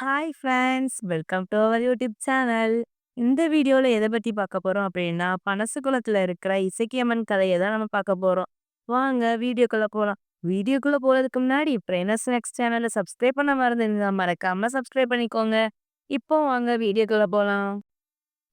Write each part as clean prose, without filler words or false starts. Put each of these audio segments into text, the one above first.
Hi friends! Welcome to our YouTube channel. இந்த வீடியோல எத பத்தி பார்க்க போறோம் அப்படின்னா, பனசகுளத்தில இருக்கிற இசக்கியம்மன் கதைய தான் நம்ம பார்க்க போறோம். வாங்க வீடியோக்குள்ள போலாம். வீடியோக்குள்ள போறதுக்கு முன்னாடி பிரெய்னஸ் நெக்ஸ்ட் சேனல சப்ஸ்கிரைப் பண்ண மறந்துருந்தா மறக்காம சப்ஸ்கிரைப் பண்ணிக்கோங்க. இப்போ வாங்க வீடியோக்குள்ள போலாம்.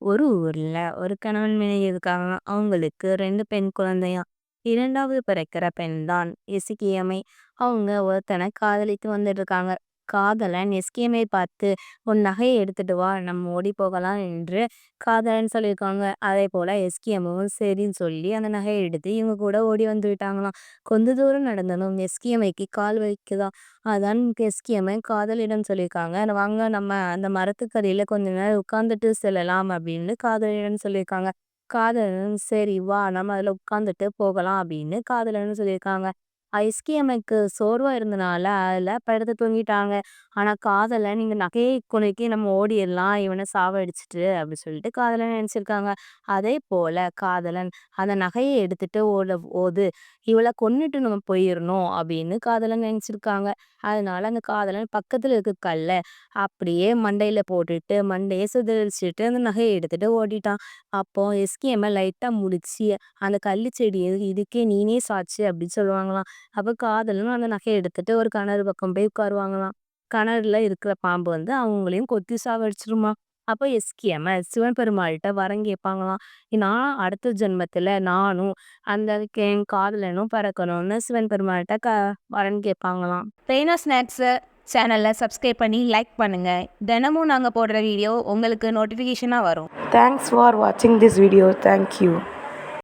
ஒரு ஊர்ல ஒரு கணவன் மனைவி இருக்காங்க. அவங்களுக்கு 2 பெண் குழந்தையாம். 2வது பிறக்கிற பெண் தான் இசக்கியம்மை. அவங்க ஒருத்தனை காதலித்து வந்துட்டு இருக்காங்க. காதலன் எஸ்கேமை பார்த்து உன் நகையை எடுத்துட்டு வா நம்ம ஓடி போகலாம் என்று காதலன் சொல்லியிருக்காங்க. அதே போல எஸ்கேமும் சரின்னு சொல்லி அந்த நகையை எடுத்து இவங்க கூட ஓடி வந்து விட்டாங்களாம். கொஞ்ச தூரம் நடந்ததும் எஸ்கேமைக்கு கால் வலிக்குதாம். அதான் எஸ்கேமை காதலிடம் சொல்லியிருக்காங்க. வாங்க நம்ம அந்த மரத்துக்கடியில கொஞ்ச நேரம் உட்கார்ந்துட்டு செல்லலாம் அப்படின்னு காதலன் சொல்லியிருக்காங்க. காதலன் சரி வா நம்ம அதில் உட்காந்துட்டு போகலாம் அப்படின்னு காதலன் சொல்லியிருக்காங்க. எஸ்கேஎம்க்கு சோர்வா இருந்தனால அதில் படுத்து தூங்கிட்டாங்க. ஆனா காதலன் இந்த நகையை கொலைக்கு நம்ம ஓடிடலாம் இவனை சாவடிச்சிட்டு அப்படி சொல்லிட்டு காதலன் நினைச்சிருக்காங்க. அதே போல காதலன் அந்த நகையை எடுத்துட்டு ஓது இவளை கொன்னுட்டு நம்ம போயிடணும் அப்படின்னு காதலன் நினைச்சிருக்காங்க. அதனால அந்த காதலன் பக்கத்துல இருக்க கல்ல அப்படியே மண்டையில போட்டுட்டு மண்டையை சுதரிச்சுட்டு அந்த நகையை எடுத்துட்டு ஓடிட்டான். அப்போ எஸ்கேம லைட்டா முடிச்சு அந்த கள்ளு செடி இதுக்கே நீனே சாட்சி அப்படின்னு சொல்லுவாங்களாம். அப்ப காதலனும் அந்த நகையை எடுத்துட்டு ஒரு கிணறு பக்கம் போய் உட்காருவாங்களாம். கிணறுல இருக்கிற பாம்பு வந்து அவங்களையும் கொத்தி சாவடிச்சிருமா. அப்போ எஸ்கேம சிவன் பெருமாள்கிட்ட வரம் கேட்பாங்களாம். நான் அடுத்த ஜென்மத்துல நானும் அந்த என் காதலனும் பிறக்கணும்னு சிவன் பெருமாள்கிட்ட வரம் கேட்பாங்களாம். ட்ரெயினர் ஸ்நாக்ஸை சேனலில் சப்ஸ்கிரைப் பண்ணி லைக் பண்ணுங்கள். தினமும் நாங்கள் போடுற வீடியோ உங்களுக்கு நோட்டிஃபிகேஷனாக வரும். Thanks for watching this video. Thank you.